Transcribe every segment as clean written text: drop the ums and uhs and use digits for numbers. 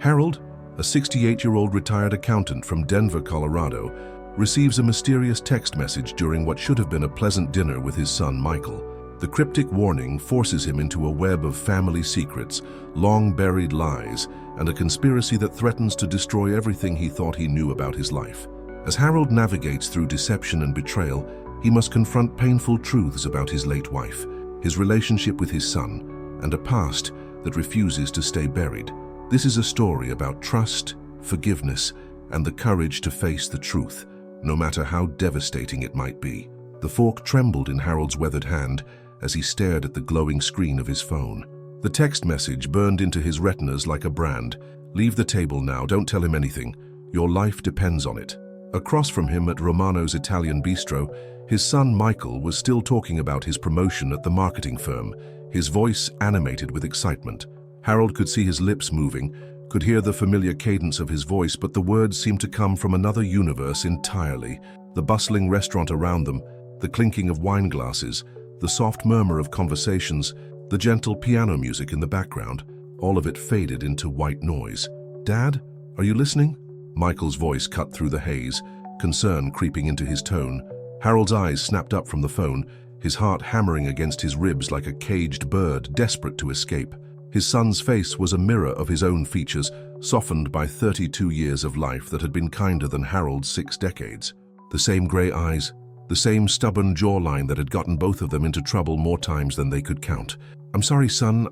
Harold, a 68-year-old retired accountant from Denver, Colorado, receives a mysterious text message during what should have been a pleasant dinner with his son, Michael. The cryptic warning forces him into a web of family secrets, long-buried lies, and a conspiracy that threatens to destroy everything he thought he knew about his life. As Harold navigates through deception and betrayal, he must confront painful truths about his late wife, his relationship with his son, and a past that refuses to stay buried. This is a story about trust, forgiveness, and the courage to face the truth, no matter how devastating it might be. The fork trembled in Harold's weathered hand as he stared at the glowing screen of his phone. The text message burned into his retinas like a brand. "Leave the table now, don't tell him anything. Your life depends on it." Across from him at Romano's Italian bistro, his son Michael was still talking about his promotion at the marketing firm, his voice animated with excitement. Harold could see his lips moving, could hear the familiar cadence of his voice, but the words seemed to come from another universe entirely. The bustling restaurant around them, the clinking of wine glasses, the soft murmur of conversations, the gentle piano music in the background, all of it faded into white noise. "Dad, are you listening?" Michael's voice cut through the haze, concern creeping into his tone. Harold's eyes snapped up from the phone, his heart hammering against his ribs like a caged bird desperate to escape. His son's face was a mirror of his own features, softened by 32 years of life that had been kinder than Harold's 6 decades. The same grey eyes, the same stubborn jawline that had gotten both of them into trouble more times than they could count. "I'm sorry, son,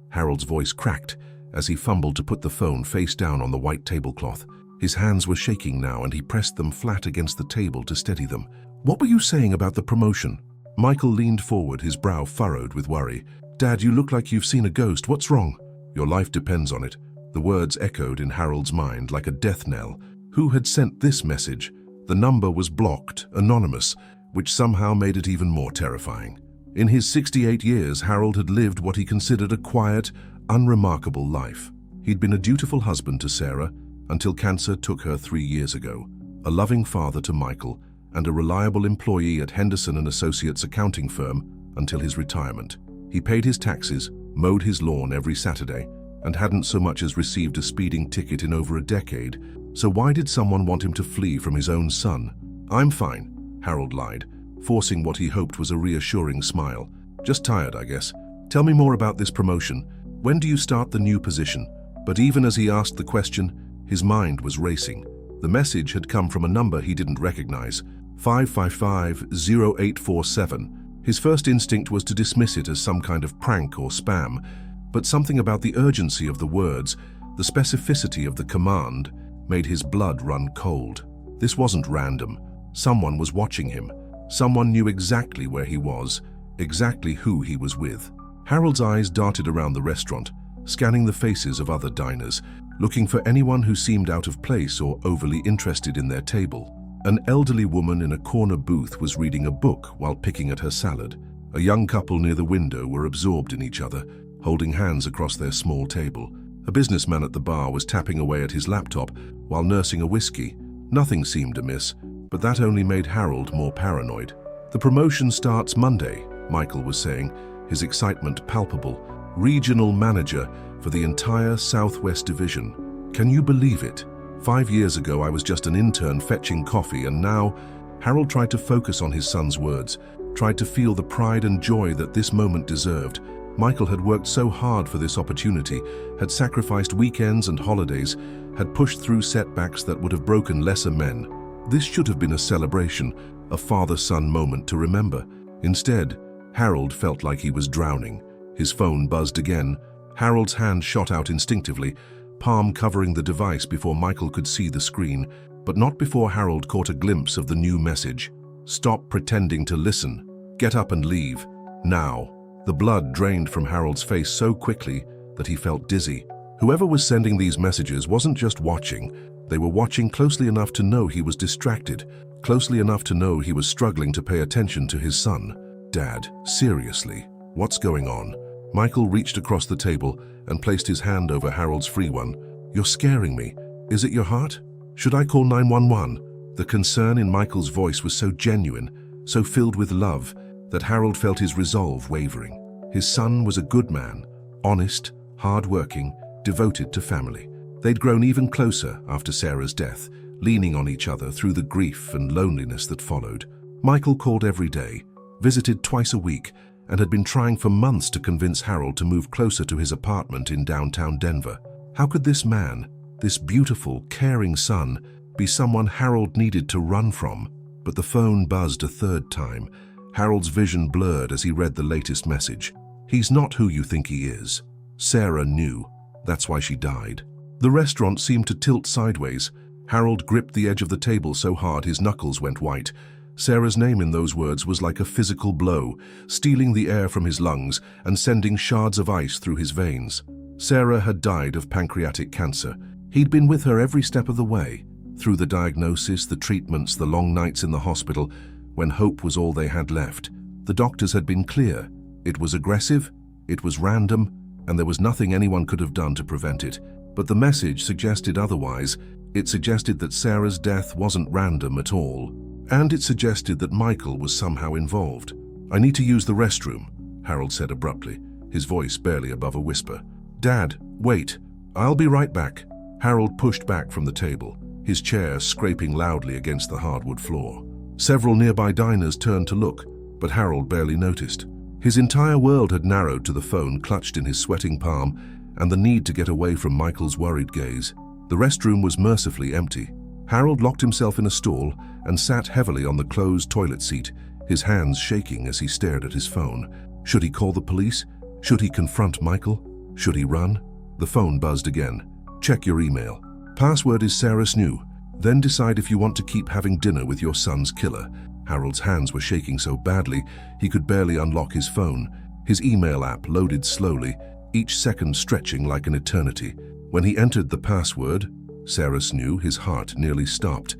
Harold's voice cracked as he fumbled to put the phone face down on the white tablecloth. His hands were shaking now, and he pressed them flat against the table to steady them. "What were you saying about the promotion?" Michael leaned forward, his brow furrowed with worry. "Dad, you look like you've seen a ghost. What's wrong?" "Your life depends on it." The words echoed in Harold's mind like a death knell. Who had sent this message? The number was blocked, anonymous, which somehow made it even more terrifying. In his 68 years, Harold had lived what he considered a quiet, unremarkable life. He'd been a dutiful husband to Sarah until cancer took her 3 years ago, a loving father to Michael, and a reliable employee at Henderson & Associates accounting firm until his retirement. He paid his taxes, mowed his lawn every Saturday, and hadn't so much as received a speeding ticket in over a decade. So why did someone want him to flee from his own son? "I'm fine," Harold lied, forcing what he hoped was a reassuring smile. "Just tired, I guess. Tell me more about this promotion. When do you start the new position?" But even as he asked the question, his mind was racing. The message had come from a number he didn't recognize, 555-0847. His first instinct was to dismiss it as some kind of prank or spam, but something about the urgency of the words, the specificity of the command, made his blood run cold. This wasn't random. Someone was watching him. Someone knew exactly where he was, exactly who he was with. Harold's eyes darted around the restaurant, scanning the faces of other diners, looking for anyone who seemed out of place or overly interested in their table. An elderly woman in a corner booth was reading a book while picking at her salad. A young couple near the window were absorbed in each other, holding hands across their small table. A businessman at the bar was tapping away at his laptop while nursing a whiskey. Nothing seemed amiss, but that only made Harold more paranoid. "The promotion starts Monday," Michael was saying, his excitement palpable. "Regional manager for the entire Southwest Division. Can you believe it? 5 years ago I was just an intern fetching coffee, and now..." Harold tried to focus on his son's words, tried to feel the pride and joy that this moment deserved. Michael had worked so hard for this opportunity, had sacrificed weekends and holidays, had pushed through setbacks that would have broken lesser men. This should have been a celebration, a father-son moment to remember. Instead, Harold felt like he was drowning. His phone buzzed again. Harold's hand shot out instinctively, palm covering the device before Michael could see the screen, but not before Harold caught a glimpse of the new message. "Stop pretending to listen. Get up and leave. Now." The blood drained from Harold's face so quickly that he felt dizzy. Whoever was sending these messages wasn't just watching. They were watching closely enough to know he was distracted, closely enough to know he was struggling to pay attention to his son. "Dad, seriously, what's going on?" Michael reached across the table and placed his hand over Harold's free one. "You're scaring me. Is it your heart? Should I call 911? The concern in Michael's voice was so genuine, so filled with love, that Harold felt his resolve wavering. His son was a good man, honest, hard-working, devoted to family. They'd grown even closer after Sarah's death, leaning on each other through the grief and loneliness that followed. Michael called every day, visited twice a week, and had been trying for months to convince Harold to move closer to his apartment in downtown Denver. How could this man, this beautiful, caring son, be someone Harold needed to run from? But the phone buzzed a third time. Harold's vision blurred as he read the latest message. "He's not who you think he is. Sarah knew. That's why she died." The restaurant seemed to tilt sideways. Harold gripped the edge of the table so hard his knuckles went white. Sarah's name in those words was like a physical blow, stealing the air from his lungs and sending shards of ice through his veins. Sarah had died of pancreatic cancer. He'd been with her every step of the way, through the diagnosis, the treatments, the long nights in the hospital, when hope was all they had left. The doctors had been clear. It was aggressive, it was random, and there was nothing anyone could have done to prevent it. But the message suggested otherwise. It suggested that Sarah's death wasn't random at all. And it suggested that Michael was somehow involved. "I need to use the restroom," Harold said abruptly, his voice barely above a whisper. "Dad, wait. I'll be right back." Harold pushed back from the table, his chair scraping loudly against the hardwood floor. Several nearby diners turned to look, but Harold barely noticed. His entire world had narrowed to the phone clutched in his sweating palm and the need to get away from Michael's worried gaze. The restroom was mercifully empty. Harold locked himself in a stall and sat heavily on the closed toilet seat, his hands shaking as he stared at his phone. Should he call the police? Should he confront Michael? Should he run? The phone buzzed again. "Check your email. Password is Sarah Snew. Then decide if you want to keep having dinner with your son's killer." Harold's hands were shaking so badly he could barely unlock his phone. His email app loaded slowly, each second stretching like an eternity. When he entered the password, Sarah Snew, his heart nearly stopped.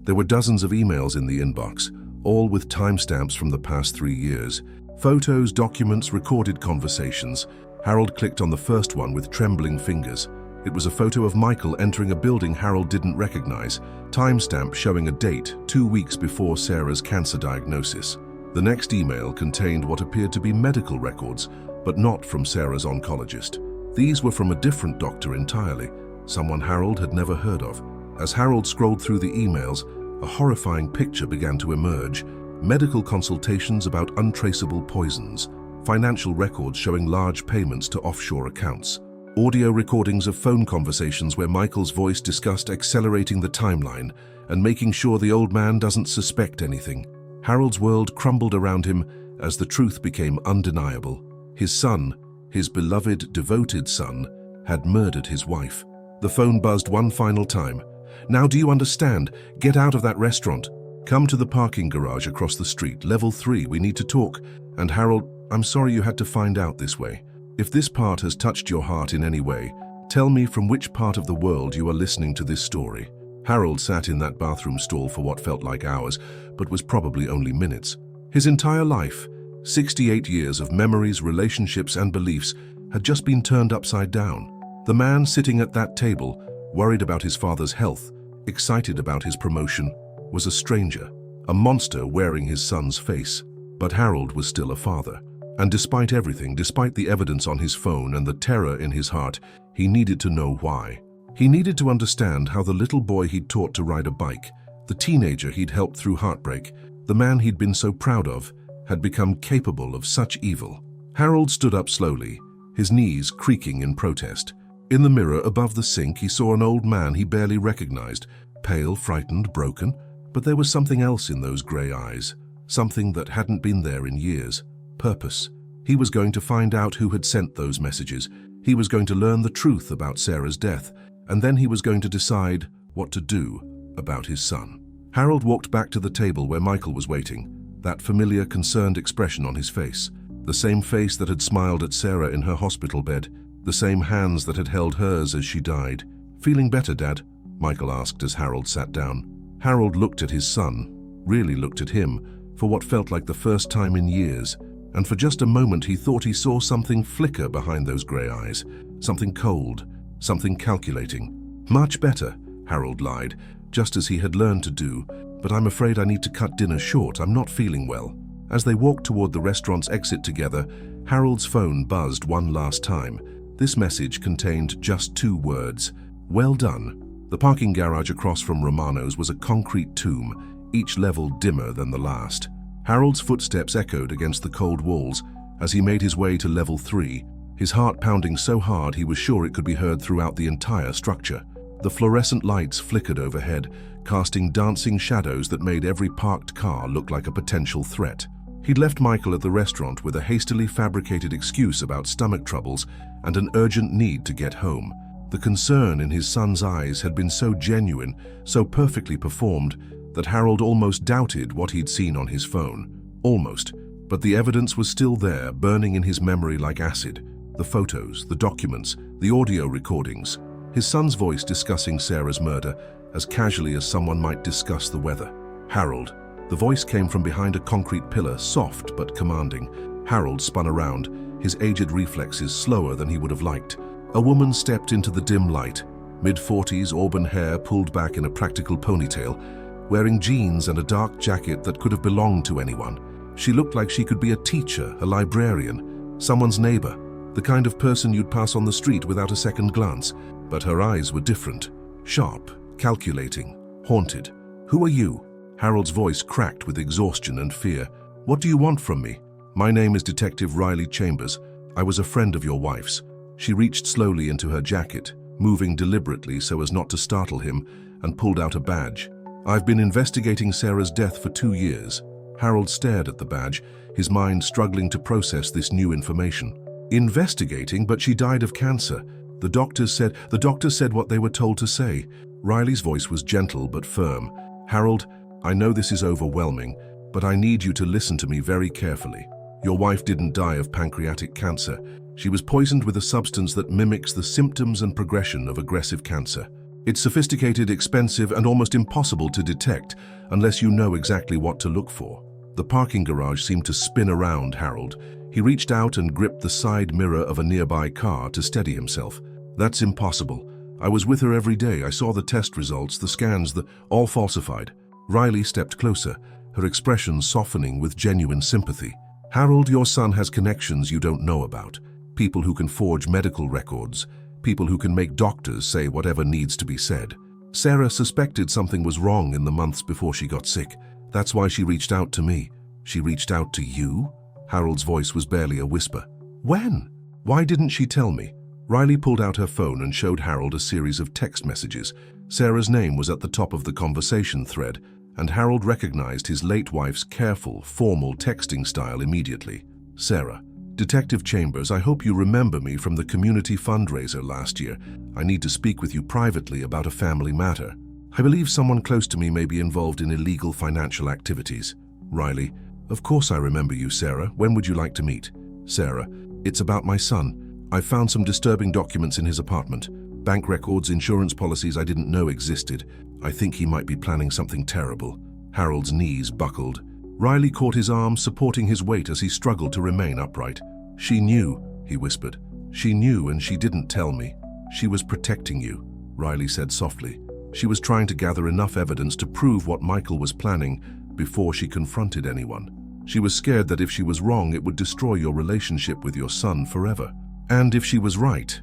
There were dozens of emails in the inbox, all with timestamps from the past 3 years. Photos, documents, recorded conversations. Harold clicked on the first one with trembling fingers. It was a photo of Michael entering a building Harold didn't recognize, timestamp showing a date 2 weeks before Sarah's cancer diagnosis. The next email contained what appeared to be medical records, but not from Sarah's oncologist. These were from a different doctor entirely, someone Harold had never heard of. As Harold scrolled through the emails, a horrifying picture began to emerge. Medical consultations about untraceable poisons, financial records showing large payments to offshore accounts, audio recordings of phone conversations where Michael's voice discussed accelerating the timeline and making sure the old man doesn't suspect anything. Harold's world crumbled around him as the truth became undeniable. His son, his beloved, devoted son, had murdered his wife. The phone buzzed one final time. "Now do you understand? Get out of that restaurant. Come to the parking garage across the street, level 3, we need to talk." And Harold, "I'm sorry you had to find out this way. If this part has touched your heart in any way, tell me from which part of the world you are listening to this story." Harold sat in that bathroom stall for what felt like hours, but was probably only minutes. His entire life, 68 years of memories, relationships, and beliefs, had just been turned upside down. The man sitting at that table, worried about his father's health, excited about his promotion, was a stranger, a monster wearing his son's face. But Harold was still a father. And despite everything, despite the evidence on his phone and the terror in his heart, he needed to know why. He needed to understand how the little boy he'd taught to ride a bike, the teenager he'd helped through heartbreak, the man he'd been so proud of, had become capable of such evil. Harold stood up slowly, his knees creaking in protest. In the mirror above the sink, he saw an old man he barely recognized, pale, frightened, broken. But there was something else in those gray eyes, something that hadn't been there in years. Purpose. He was going to find out who had sent those messages. He was going to learn the truth about Sarah's death, and then he was going to decide what to do about his son. Harold walked back to the table where Michael was waiting, that familiar, concerned expression on his face, the same face that had smiled at Sarah in her hospital bed, the same hands that had held hers as she died. "Feeling better, Dad?" Michael asked as Harold sat down. Harold looked at his son, really looked at him, for what felt like the first time in years, and for just a moment he thought he saw something flicker behind those grey eyes, something cold, something calculating. "Much better," Harold lied, just as he had learned to do, "but I'm afraid I need to cut dinner short. I'm not feeling well." As they walked toward the restaurant's exit together, Harold's phone buzzed one last time. This message contained just 2 words: Well done. The parking garage across from Romano's was a concrete tomb, each level dimmer than the last. Harold's footsteps echoed against the cold walls as he made his way to level 3, his heart pounding so hard he was sure it could be heard throughout the entire structure. The fluorescent lights flickered overhead, casting dancing shadows that made every parked car look like a potential threat. He'd left Michael at the restaurant with a hastily fabricated excuse about stomach troubles and an urgent need to get home. The concern in his son's eyes had been so genuine, so perfectly performed, that Harold almost doubted what he'd seen on his phone. Almost. But the evidence was still there, burning in his memory like acid. The photos, the documents, the audio recordings. His son's voice discussing Sarah's murder as casually as someone might discuss the weather. Harold. The voice came from behind a concrete pillar, soft but commanding. Harold spun around, his aged reflexes slower than he would have liked. A woman stepped into the dim light, mid-40s, auburn hair pulled back in a practical ponytail, wearing jeans and a dark jacket that could have belonged to anyone. She looked like she could be a teacher, a librarian, someone's neighbor, the kind of person you'd pass on the street without a second glance. But her eyes were different, sharp, calculating, haunted. "Who are you?" Harold's voice cracked with exhaustion and fear. "What do you want from me?" "My name is Detective Riley Chambers. I was a friend of your wife's." She reached slowly into her jacket, moving deliberately so as not to startle him, and pulled out a badge. "I've been investigating Sarah's death for 2 years." Harold stared at the badge, his mind struggling to process this new information. "Investigating, but she died of cancer. The doctors said what they were told to say." Riley's voice was gentle but firm. "Harold, I know this is overwhelming, but I need you to listen to me very carefully. Your wife didn't die of pancreatic cancer. She was poisoned with a substance that mimics the symptoms and progression of aggressive cancer. It's sophisticated, expensive, and almost impossible to detect unless you know exactly what to look for." The parking garage seemed to spin around Harold. He reached out and gripped the side mirror of a nearby car to steady himself. "That's impossible. I was with her every day. I saw the test results, the scans, all falsified." Riley stepped closer, her expression softening with genuine sympathy. "Harold, your son has connections you don't know about. People who can forge medical records. People who can make doctors say whatever needs to be said. Sarah suspected something was wrong in the months before she got sick. That's why she reached out to me." "She reached out to you?" Harold's voice was barely a whisper. "When? Why didn't she tell me?" Riley pulled out her phone and showed Harold a series of text messages. Sarah's name was at the top of the conversation thread, and Harold recognized his late wife's careful, formal texting style immediately. "Sarah, Detective Chambers, I hope you remember me from the community fundraiser last year. I need to speak with you privately about a family matter. I believe someone close to me may be involved in illegal financial activities." Riley, "Of course I remember you, Sarah. When would you like to meet?" Sarah, "It's about my son. I found some disturbing documents in his apartment. Bank records, insurance policies I didn't know existed. I think he might be planning something terrible." Harold's knees buckled. Riley caught his arm, supporting his weight as he struggled to remain upright. "She knew," he whispered. "She knew, and she didn't tell me. She was protecting you," Riley said softly. "She was trying to gather enough evidence to prove what Michael was planning before she confronted anyone. She was scared that if she was wrong, it would destroy your relationship with your son forever. And if she was right,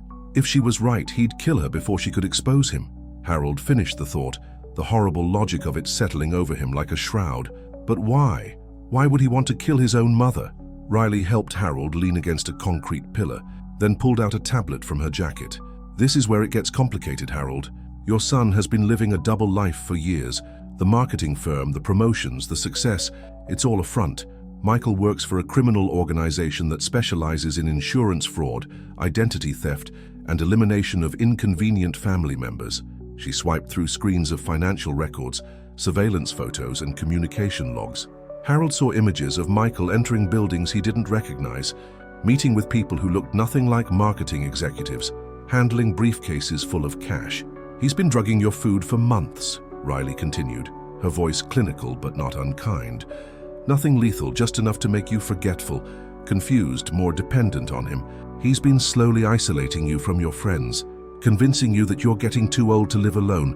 he'd kill her before she could expose him." Harold finished the thought, the horrible logic of it settling over him like a shroud. But why? Why would he want to kill his own mother? Riley helped Harold lean against a concrete pillar, then pulled out a tablet from her jacket. "This is where it gets complicated, Harold. Your son has been living a double life for years. The marketing firm, the promotions, the success, it's all a front. Michael works for a criminal organization that specializes in insurance fraud, identity theft, and elimination of inconvenient family members." She swiped through screens of financial records, surveillance photos, and communication logs. Harold saw images of Michael entering buildings he didn't recognize, meeting with people who looked nothing like marketing executives, handling briefcases full of cash. "He's been drugging your food for months," Riley continued, her voice clinical but not unkind. "Nothing lethal, just enough to make you forgetful, confused, more dependent on him. He's been slowly isolating you from your friends, convincing you that you're getting too old to live alone,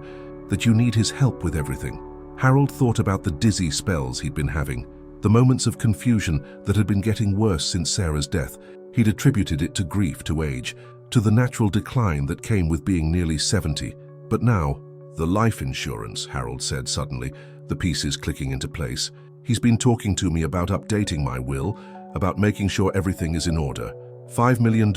that you need his help with everything." Harold thought about the dizzy spells he'd been having, the moments of confusion that had been getting worse since Sarah's death. He'd attributed it to grief, to age, to the natural decline that came with being nearly 70. But now, the life insurance, Harold said suddenly, the pieces clicking into place. He's been talking to me about updating my will, about making sure everything is in order. $5 million,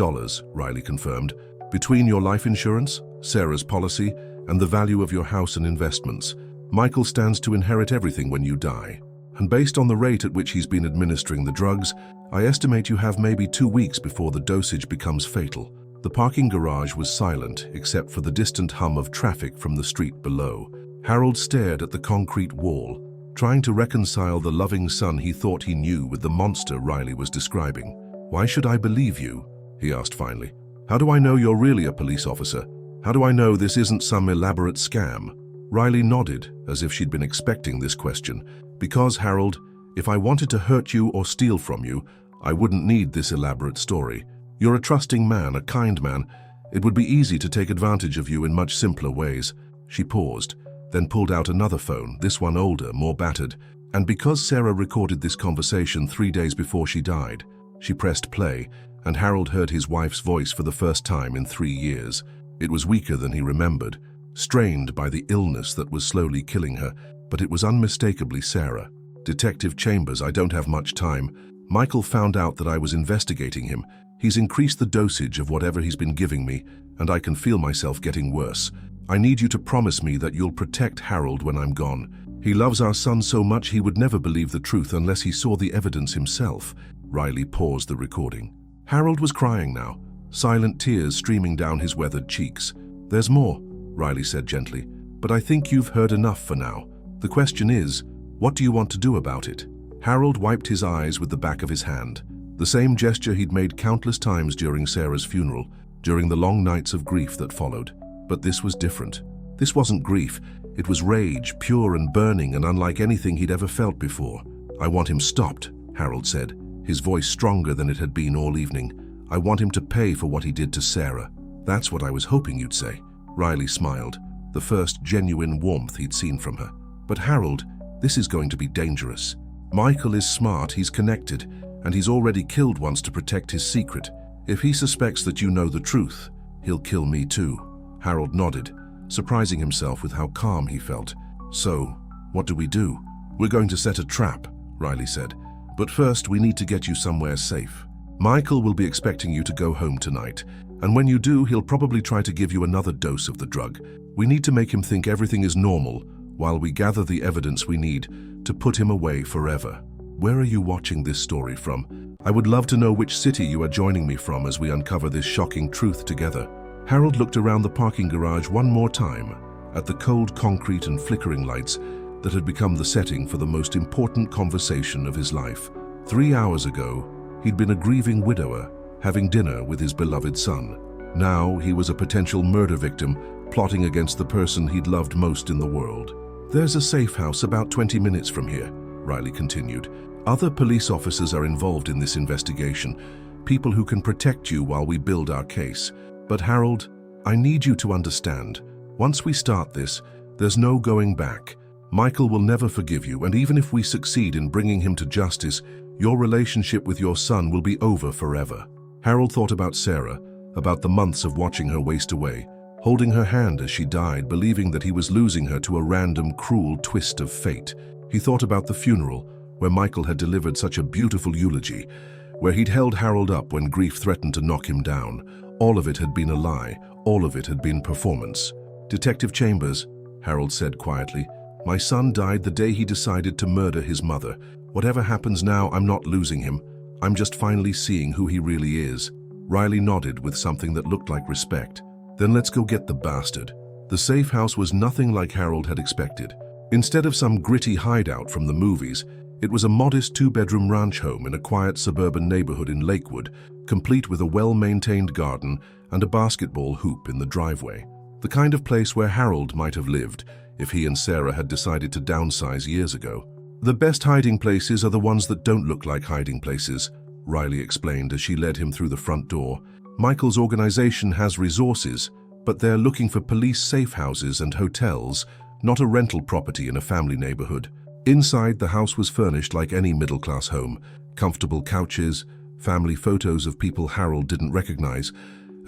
Riley confirmed, between your life insurance, Sarah's policy, and the value of your house and investments. Michael stands to inherit everything when you die. And based on the rate at which he's been administering the drugs, I estimate you have maybe 2 weeks before the dosage becomes fatal. The parking garage was silent, except for the distant hum of traffic from the street below. Harold stared at the concrete wall, trying to reconcile the loving son he thought he knew with the monster Riley was describing. "Why should I believe you?" he asked finally. "How do I know you're really a police officer? How do I know this isn't some elaborate scam?" Riley nodded, as if she'd been expecting this question. "Because, Harold, if I wanted to hurt you or steal from you, I wouldn't need this elaborate story. You're a trusting man, a kind man. It would be easy to take advantage of you in much simpler ways." She paused, then pulled out another phone, this one older, more battered. And because Sarah recorded this conversation 3 days before she died, she pressed play, and Harold heard his wife's voice for the first time in 3 years. It was weaker than he remembered, strained by the illness that was slowly killing her, but it was unmistakably Sarah. "Detective Chambers, I don't have much time. Michael found out that I was investigating him. He's increased the dosage of whatever he's been giving me, and I can feel myself getting worse. I need you to promise me that you'll protect Harold when I'm gone. He loves our son so much he would never believe the truth unless he saw the evidence himself." Riley paused the recording. Harold was crying now, silent tears streaming down his weathered cheeks. "There's more," Riley said gently, "but I think you've heard enough for now. The question is, what do you want to do about it?" Harold wiped his eyes with the back of his hand, the same gesture he'd made countless times during Sarah's funeral, during the long nights of grief that followed. But this was different. This wasn't grief. It was rage, pure and burning and unlike anything he'd ever felt before. "I want him stopped," Harold said, his voice stronger than it had been all evening. "I want him to pay for what he did to Sarah." "That's what I was hoping you'd say." Riley smiled, the first genuine warmth he'd seen from her. "But Harold, this is going to be dangerous. Michael is smart, he's connected, and he's already killed once to protect his secret. If he suspects that you know the truth, he'll kill me too." Harold nodded, surprising himself with how calm he felt. "So, what do we do?" "We're going to set a trap," Riley said. "But first, we need to get you somewhere safe. Michael will be expecting you to go home tonight, and when you do, he'll probably try to give you another dose of the drug. We need to make him think everything is normal while we gather the evidence we need to put him away forever." "Where are you watching this story from? I would love to know which city you are joining me from as we uncover this shocking truth together." Harold looked around the parking garage one more time, at the cold concrete and flickering lights that had become the setting for the most important conversation of his life. 3 hours ago, he'd been a grieving widower, having dinner with his beloved son. Now he was a potential murder victim, plotting against the person he'd loved most in the world. "There's a safe house about 20 minutes from here," Riley continued. "Other police officers are involved in this investigation, people who can protect you while we build our case. But Harold, I need you to understand, once we start this, there's no going back. Michael will never forgive you, and even if we succeed in bringing him to justice, your relationship with your son will be over forever." Harold thought about Sarah, about the months of watching her waste away, holding her hand as she died, believing that he was losing her to a random, cruel twist of fate. He thought about the funeral, where Michael had delivered such a beautiful eulogy, where he'd held Harold up when grief threatened to knock him down. All of it had been a lie, all of it had been performance. "Detective Chambers," Harold said quietly, "my son died the day he decided to murder his mother. Whatever happens now, I'm not losing him. I'm just finally seeing who he really is." Riley nodded with something that looked like respect. "Then let's go get the bastard." The safe house was nothing like Harold had expected. Instead of some gritty hideout from the movies, it was a modest 2-bedroom ranch home in a quiet suburban neighborhood in Lakewood, complete with a well-maintained garden and a basketball hoop in the driveway. The kind of place where Harold might have lived if he and Sarah had decided to downsize years ago. "The best hiding places are the ones that don't look like hiding places," Riley explained as she led him through the front door. "Michael's organization has resources, but they're looking for police safe houses and hotels, not a rental property in a family neighborhood." Inside, the house was furnished like any middle-class home, comfortable couches, family photos of people Harold didn't recognize,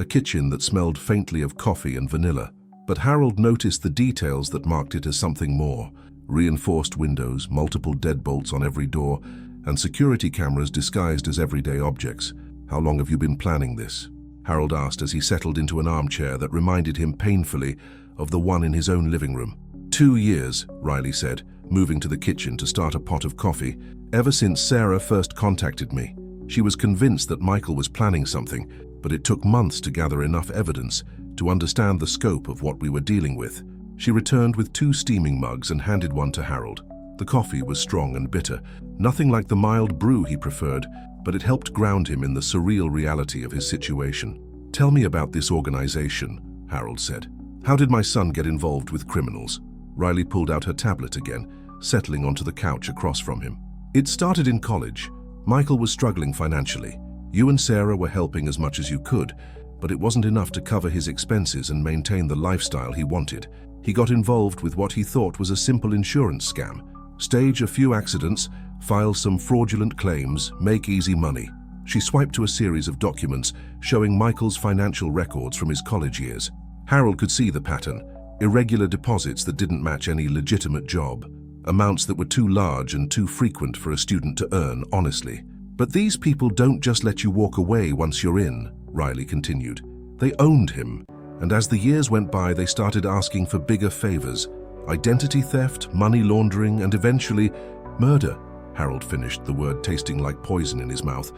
a kitchen that smelled faintly of coffee and vanilla. But Harold noticed the details that marked it as something more: reinforced windows, multiple deadbolts on every door, and security cameras disguised as everyday objects. "How long have you been planning this?" Harold asked as he settled into an armchair that reminded him painfully of the one in his own living room. 2 years, Riley said, moving to the kitchen to start a pot of coffee. "Ever since Sarah first contacted me. She was convinced that Michael was planning something, but it took months to gather enough evidence to understand the scope of what we were dealing with." She returned with 2 steaming mugs and handed one to Harold. The coffee was strong and bitter, nothing like the mild brew he preferred, but it helped ground him in the surreal reality of his situation. "Tell me about this organization," Harold said. "How did my son get involved with criminals?" Riley pulled out her tablet again, settling onto the couch across from him. "It started in college. Michael was struggling financially. You and Sarah were helping as much as you could, but it wasn't enough to cover his expenses and maintain the lifestyle he wanted. He got involved with what he thought was a simple insurance scam. Stage a few accidents, file some fraudulent claims, make easy money." She swiped to a series of documents showing Michael's financial records from his college years. Harold could see the pattern: irregular deposits that didn't match any legitimate job, amounts that were too large and too frequent for a student to earn honestly. "But these people don't just let you walk away once you're in," Riley continued. "They owned him, and as the years went by they started asking for bigger favors: identity theft, money laundering, and eventually murder." Harold finished, the word tasting like poison in his mouth.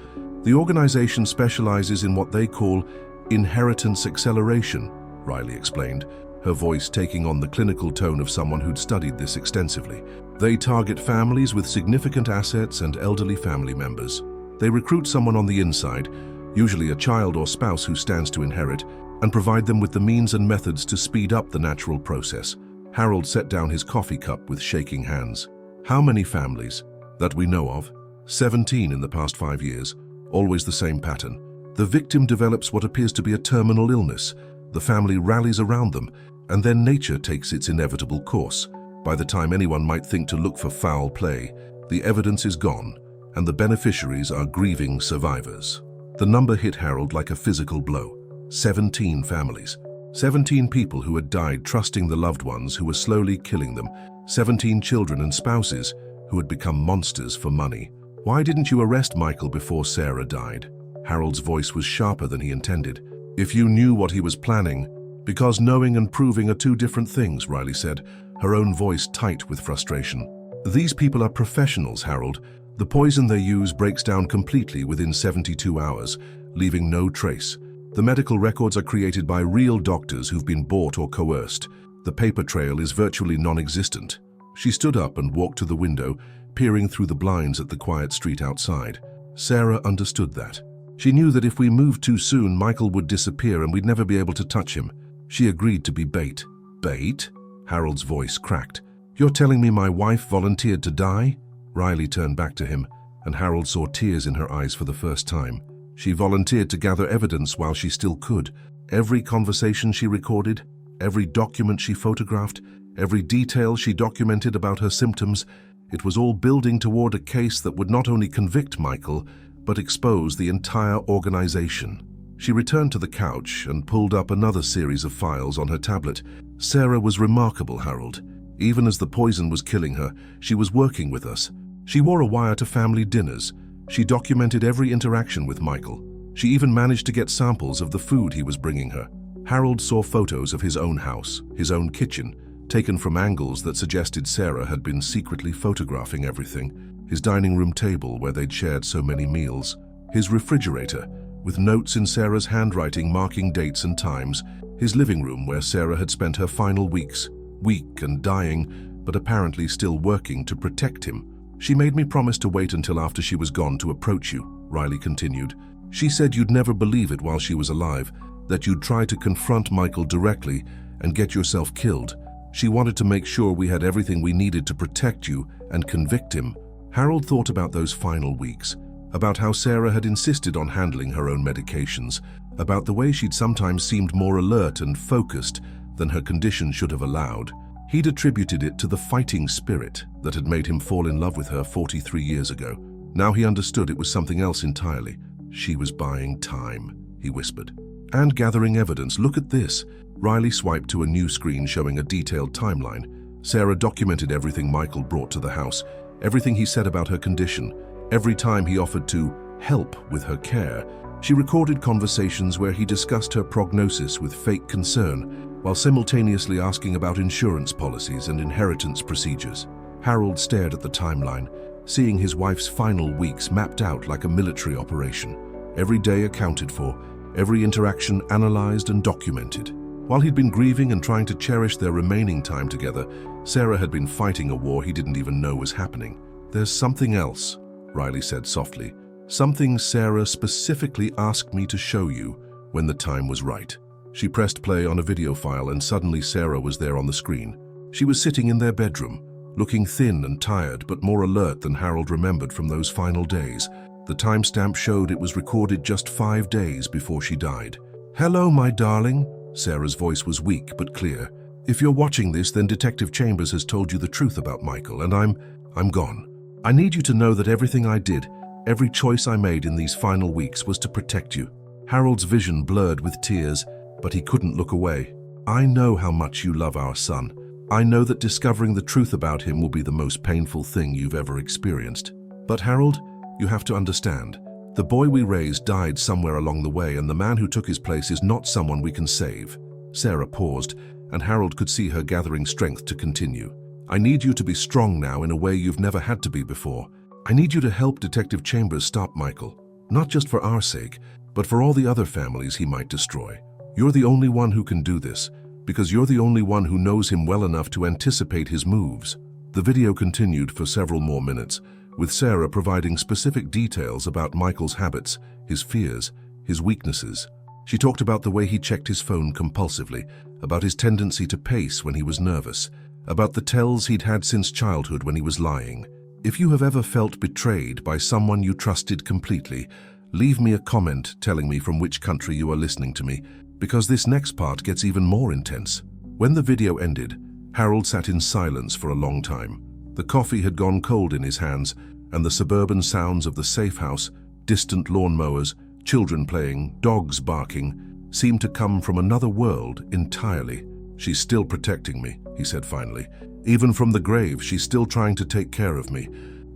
"The organization specializes in what they call inheritance acceleration," Riley explained, her voice taking on the clinical tone of someone who'd studied this extensively. "They target families with significant assets and elderly family members. They recruit someone on the inside, usually a child or spouse who stands to inherit, and provide them with the means and methods to speed up the natural process." Harold set down his coffee cup with shaking hands. "How many families?" "That we know of. 17 in the past 5 years. Always the same pattern. The victim develops what appears to be a terminal illness. The family rallies around them, and then nature takes its inevitable course. By the time anyone might think to look for foul play, the evidence is gone, and the beneficiaries are grieving survivors." The number hit Harold like a physical blow. 17 families. 17 people who had died trusting the loved ones who were slowly killing them. 17 children and spouses who had become monsters for money. "Why didn't you arrest Michael before Sarah died?" Harold's voice was sharper than he intended. "If you knew what he was planning." "Because knowing and proving are 2 different things," Riley said, her own voice tight with frustration. "These people are professionals, Harold. The poison they use breaks down completely within 72 hours, leaving no trace. The medical records are created by real doctors who've been bought or coerced. The paper trail is virtually non-existent." She stood up and walked to the window, peering through the blinds at the quiet street outside. Sarah understood that. She knew that if we moved too soon, Michael would disappear and we'd never be able to touch him. She agreed to be bait. "Bait?" Harold's voice cracked. "You're telling me my wife volunteered to die?" Riley turned back to him, and Harold saw tears in her eyes for the first time. "She volunteered to gather evidence while she still could. Every conversation she recorded, every document she photographed, every detail she documented about her symptoms, it was all building toward a case that would not only convict Michael, but expose the entire organization." She returned to the couch and pulled up another series of files on her tablet. "Sarah was remarkable, Harold. Even as the poison was killing her, she was working with us. She wore a wire to family dinners. She documented every interaction with Michael. She even managed to get samples of the food he was bringing her." Harold saw photos of his own house, his own kitchen, taken from angles that suggested Sarah had been secretly photographing everything. His dining room table where they'd shared so many meals. His refrigerator, with notes in Sarah's handwriting marking dates and times. His living room where Sarah had spent her final weeks, weak and dying, but apparently still working to protect him. "She made me promise to wait until after she was gone to approach you," Riley continued. "She said you'd never believe it while she was alive, that you'd try to confront Michael directly and get yourself killed. She wanted to make sure we had everything we needed to protect you and convict him." Harold thought about those final weeks, about how Sarah had insisted on handling her own medications, about the way she'd sometimes seemed more alert and focused than her condition should have allowed. He'd attributed it to the fighting spirit that had made him fall in love with her 43 years ago. Now he understood it was something else entirely. "She was buying time," he whispered. And gathering evidence. Look at this. Riley swiped to a new screen showing a detailed timeline. Sarah documented everything Michael brought to the house, everything he said about her condition, every time he offered to help with her care. She recorded conversations where he discussed her prognosis with fake concern, while simultaneously asking about insurance policies and inheritance procedures. Harold stared at the timeline, seeing his wife's final weeks mapped out like a military operation. Every day accounted for, every interaction analyzed and documented. While he'd been grieving and trying to cherish their remaining time together, Sarah had been fighting a war he didn't even know was happening. "There's something else," Riley said softly. "Something Sarah specifically asked me to show you when the time was right." She pressed play on a video file and suddenly Sarah was there on the screen. She was sitting in their bedroom, looking thin and tired but more alert than Harold remembered from those final days. The timestamp showed it was recorded just 5 days before she died. "Hello, my darling." Sarah's voice was weak but clear. "If you're watching this, then Detective Chambers has told you the truth about Michael, and I'm gone. I need you to know that everything I did, every choice I made in these final weeks was to protect you." Harold's vision blurred with tears, but he couldn't look away. "I know how much you love our son. I know that discovering the truth about him will be the most painful thing you've ever experienced. But Harold, you have to understand. The boy we raised died somewhere along the way, and the man who took his place is not someone we can save." Sarah paused, and Harold could see her gathering strength to continue. "I need you to be strong now in a way you've never had to be before. I need you to help Detective Chambers stop Michael, not just for our sake, but for all the other families he might destroy. You're the only one who can do this, because you're the only one who knows him well enough to anticipate his moves." The video continued for several more minutes, with Sarah providing specific details about Michael's habits, his fears, his weaknesses. She talked about the way he checked his phone compulsively, about his tendency to pace when he was nervous, about the tells he'd had since childhood when he was lying. "If you have ever felt betrayed by someone you trusted completely, leave me a comment telling me from which country you are listening to me, because this next part gets even more intense." When the video ended, Harold sat in silence for a long time. The coffee had gone cold in his hands, and the suburban sounds of the safe house, distant lawnmowers, children playing, dogs barking, seemed to come from another world entirely. "She's still protecting me," he said finally. "Even from the grave, she's still trying to take care of me.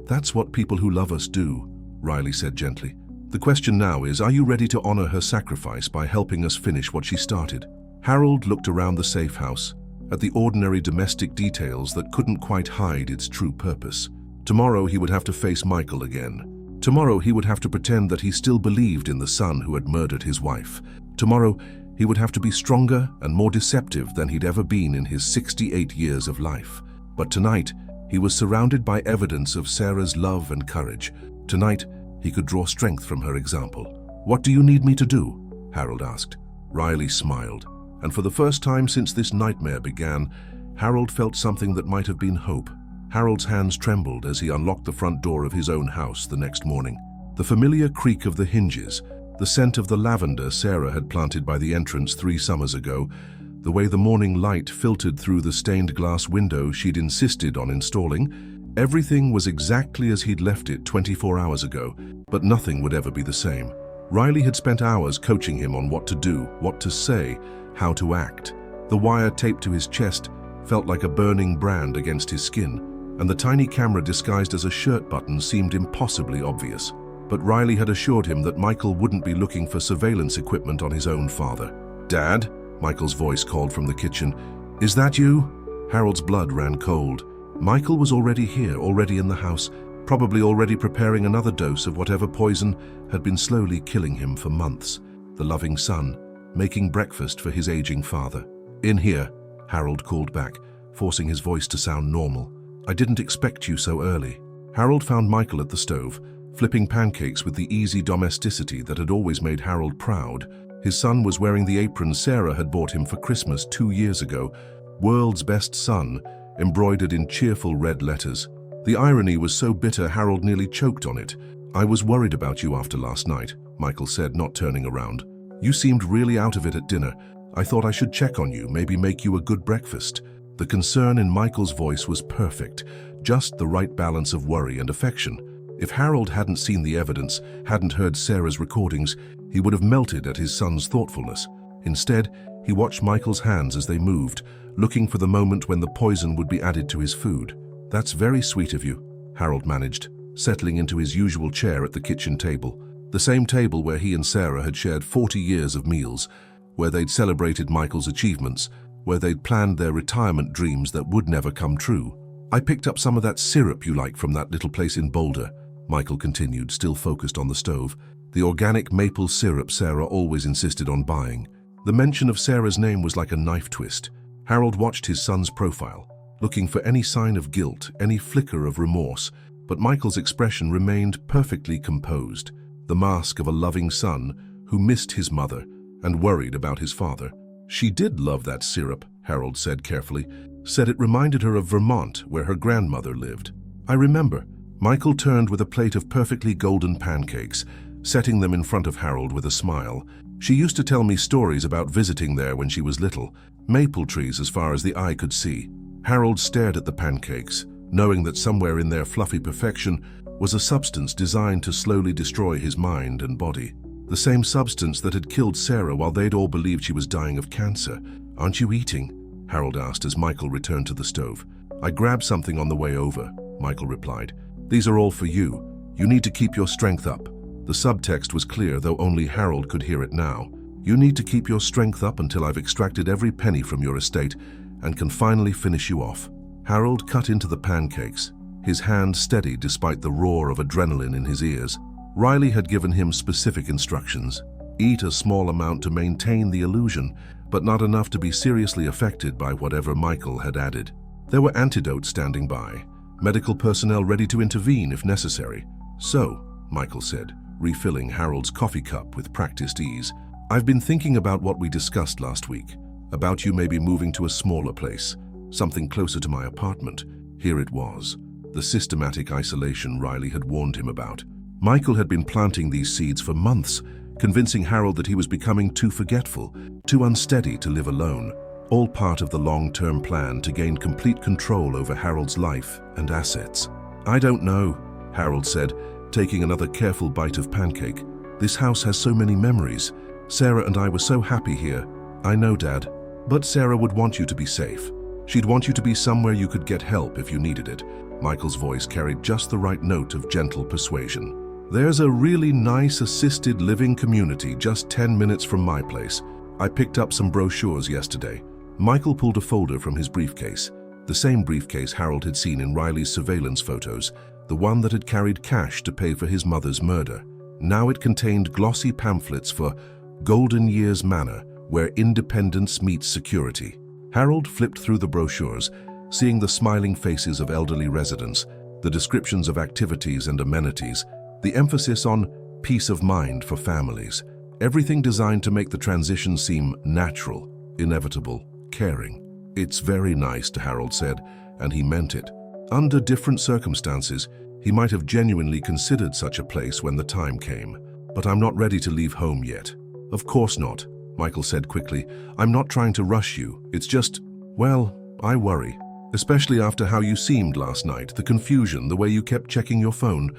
That's what people who love us do," Riley said gently. "The question now is, are you ready to honor her sacrifice by helping us finish what she started?" Harold looked around the safe house, at the ordinary domestic details that couldn't quite hide its true purpose. Tomorrow he would have to face Michael again. Tomorrow he would have to pretend that he still believed in the son who had murdered his wife. Tomorrow he would have to be stronger and more deceptive than he'd ever been in his 68 years of life. But tonight, he was surrounded by evidence of Sarah's love and courage. Tonight, he could draw strength from her example. "What do you need me to do?" Harold asked. Riley smiled, and for the first time since this nightmare began, Harold felt something that might have been hope. Harold's hands trembled as he unlocked the front door of his own house the next morning. The familiar creak of the hinges, the scent of the lavender Sarah had planted by the entrance 3 summers ago, the way the morning light filtered through the stained glass window she'd insisted on installing, everything was exactly as he'd left it 24 hours ago, but nothing would ever be the same. Riley had spent hours coaching him on what to do, what to say, how to act. The wire taped to his chest felt like a burning brand against his skin, and the tiny camera disguised as a shirt button seemed impossibly obvious. But Riley had assured him that Michael wouldn't be looking for surveillance equipment on his own father. "Dad?" Michael's voice called from the kitchen. "Is that you?" Harold's blood ran cold. Michael was already here, already in the house, probably already preparing another dose of whatever poison had been slowly killing him for months. The loving son, making breakfast for his aging father. "In here," Harold called back, forcing his voice to sound normal. "I didn't expect you so early." Harold found Michael at the stove, flipping pancakes with the easy domesticity that had always made Harold proud. His son was wearing the apron Sarah had bought him for Christmas 2 years ago, "World's Best Son," embroidered in cheerful red letters. The irony was so bitter Harold nearly choked on it. "I was worried about you after last night," Michael said, not turning around. "You seemed really out of it at dinner. I thought I should check on you, maybe make you a good breakfast." The concern in Michael's voice was perfect, just the right balance of worry and affection. If Harold hadn't seen the evidence, hadn't heard Sarah's recordings, he would have melted at his son's thoughtfulness. Instead, he watched Michael's hands as they moved, looking for the moment when the poison would be added to his food. "That's very sweet of you," Harold managed, settling into his usual chair at the kitchen table. The same table where he and Sarah had shared 40 years of meals, where they'd celebrated Michael's achievements, where they'd planned their retirement dreams that would never come true. "I picked up some of that syrup you like from that little place in Boulder," Michael continued, still focused on the stove. "The organic maple syrup Sarah always insisted on buying." The mention of Sarah's name was like a knife twist. Harold watched his son's profile, looking for any sign of guilt, any flicker of remorse, but Michael's expression remained perfectly composed, the mask of a loving son who missed his mother and worried about his father. "She did love that syrup," Harold said carefully, said it reminded her of Vermont, where her grandmother lived. "I remember." Michael turned with a plate of perfectly golden pancakes, setting them in front of Harold with a smile. "She used to tell me stories about visiting there when she was little, maple trees as far as the eye could see." Harold stared at the pancakes, knowing that somewhere in their fluffy perfection was a substance designed to slowly destroy his mind and body. The same substance that had killed Sarah while they'd all believed she was dying of cancer. "Aren't you eating?" Harold asked as Michael returned to the stove. "I grabbed something on the way over," Michael replied. "These are all for you. You need to keep your strength up." The subtext was clear, though only Harold could hear it now. "You need to keep your strength up until I've extracted every penny from your estate and can finally finish you off." Harold cut into the pancakes, his hand steady despite the roar of adrenaline in his ears. Riley had given him specific instructions. Eat a small amount to maintain the illusion, but not enough to be seriously affected by whatever Michael had added. There were antidotes standing by, medical personnel ready to intervene if necessary. "So," Michael said, refilling Harold's coffee cup with practiced ease, "I've been thinking about what we discussed last week, about you maybe moving to a smaller place, something closer to my apartment." Here it was, the systematic isolation Riley had warned him about. Michael had been planting these seeds for months, convincing Harold that he was becoming too forgetful, too unsteady to live alone, all part of the long-term plan to gain complete control over Harold's life and assets. "I don't know," Harold said, taking another careful bite of pancake. "This house has so many memories. Sarah and I were so happy here." "I know, Dad. But Sarah would want you to be safe. She'd want you to be somewhere you could get help if you needed it." Michael's voice carried just the right note of gentle persuasion. "There's a really nice assisted living community just 10 minutes from my place. I picked up some brochures yesterday." Michael pulled a folder from his briefcase, the same briefcase Harold had seen in Riley's surveillance photos, the one that had carried cash to pay for his mother's murder. Now it contained glossy pamphlets for Golden Years Manor, where independence meets security. Harold flipped through the brochures, seeing the smiling faces of elderly residents, the descriptions of activities and amenities, the emphasis on peace of mind for families, everything designed to make the transition seem natural, inevitable, caring. "It's very nice," Harold said, and he meant it. Under different circumstances, he might have genuinely considered such a place when the time came. "But I'm not ready to leave home yet." "Of course not," Michael said quickly. "I'm not trying to rush you. It's just, well, I worry. Especially after how you seemed last night, the confusion, the way you kept checking your phone."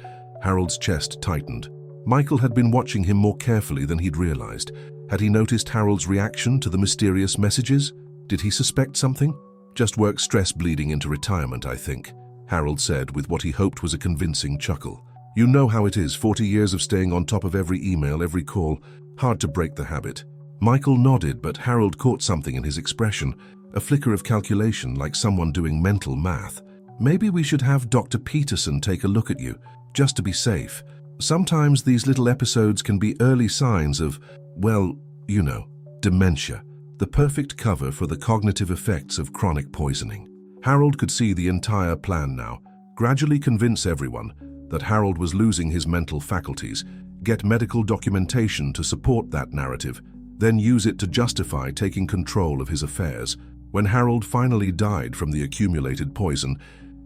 Harold's chest tightened. Michael had been watching him more carefully than he'd realized. Had he noticed Harold's reaction to the mysterious messages? Did he suspect something? "Just work stress bleeding into retirement, I think," Harold said with what he hoped was a convincing chuckle. "You know how it is, 40 years of staying on top of every email, every call. Hard to break the habit." Michael nodded, but Harold caught something in his expression, a flicker of calculation like someone doing mental math. "Maybe we should have Dr. Peterson take a look at you, just to be safe. Sometimes these little episodes can be early signs of, well, you know, dementia. The perfect cover for the cognitive effects of chronic poisoning." Harold could see the entire plan now. Gradually convince everyone that Harold was losing his mental faculties, get medical documentation to support that narrative, then use it to justify taking control of his affairs. When Harold finally died from the accumulated poison,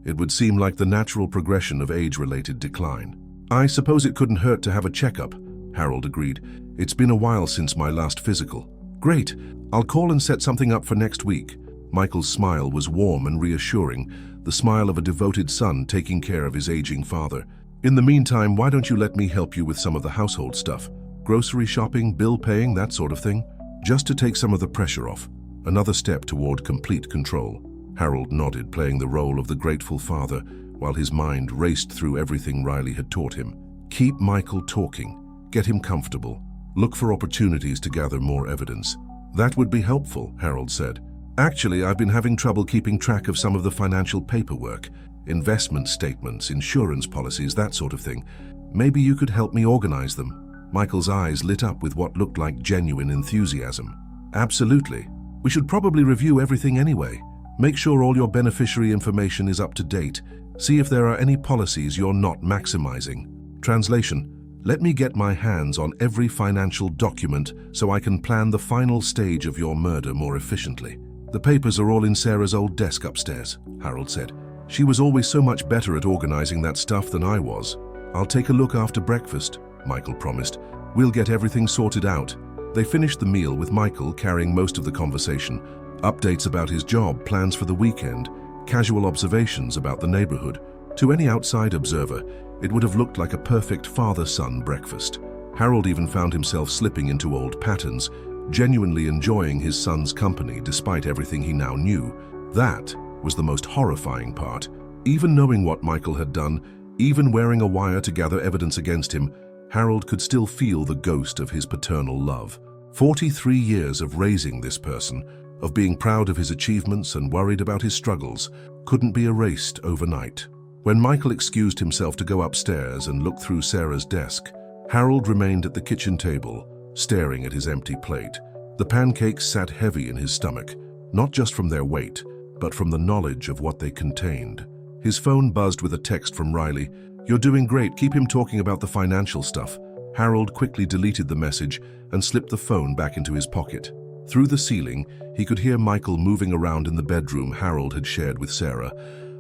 it would seem like the natural progression of age-related decline. "I suppose it couldn't hurt to have a checkup," Harold agreed. "It's been a while since my last physical." "Great. I'll call and set something up for next week." Michael's smile was warm and reassuring, the smile of a devoted son taking care of his aging father. In the meantime, why don't you let me help you with some of the household stuff? Grocery shopping, bill paying, that sort of thing? Just to take some of the pressure off. Another step toward complete control. Harold nodded, playing the role of the grateful father, while his mind raced through everything Riley had taught him. Keep Michael talking. Get him comfortable. Look for opportunities to gather more evidence. That would be helpful, Harold said. Actually, I've been having trouble keeping track of some of the financial paperwork. Investment statements, insurance policies, that sort of thing. Maybe you could help me organize them. Michael's eyes lit up with what looked like genuine enthusiasm. Absolutely. We should probably review everything anyway. Make sure all your beneficiary information is up to date. See if there are any policies you're not maximizing. Translation: let me get my hands on every financial document so I can plan the final stage of your murder more efficiently. The papers are all in Sarah's old desk upstairs, Harold said. She was always so much better at organizing that stuff than I was. I'll take a look after breakfast, Michael promised. We'll get everything sorted out. They finished the meal with Michael carrying most of the conversation. Updates about his job, plans for the weekend, casual observations about the neighborhood. To any outside observer, it would have looked like a perfect father-son breakfast. Harold even found himself slipping into old patterns, genuinely enjoying his son's company despite everything he now knew. That was the most horrifying part. Even knowing what Michael had done, even wearing a wire to gather evidence against him, Harold could still feel the ghost of his paternal love. 43 years of raising this person, of being proud of his achievements and worried about his struggles, couldn't be erased overnight. When Michael excused himself to go upstairs and look through Sarah's desk, Harold remained at the kitchen table, staring at his empty plate. The pancakes sat heavy in his stomach, not just from their weight, but from the knowledge of what they contained. His phone buzzed with a text from Riley. "You're doing great, keep him talking about the financial stuff." Harold quickly deleted the message and slipped the phone back into his pocket. Through the ceiling, he could hear Michael moving around in the bedroom Harold had shared with Sarah,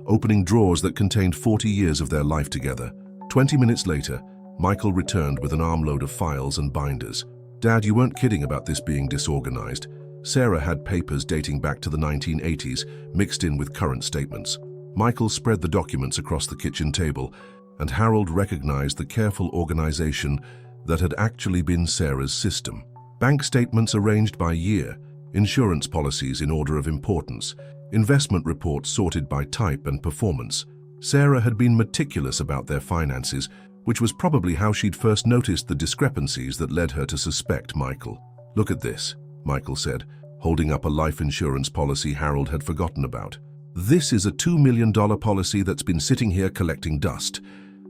opening drawers that contained 40 years of their life together. 20 minutes later, Michael returned with an armload of files and binders. "Dad, you weren't kidding about this being disorganized." Sarah had papers dating back to the 1980s, mixed in with current statements. Michael spread the documents across the kitchen table, and Harold recognized the careful organization that had actually been Sarah's system. Bank statements arranged by year, insurance policies in order of importance, investment reports sorted by type and performance. Sarah had been meticulous about their finances, which was probably how she'd first noticed the discrepancies that led her to suspect Michael. "Look at this," Michael said, holding up a life insurance policy Harold had forgotten about. "This is a $2 million policy that's been sitting here collecting dust.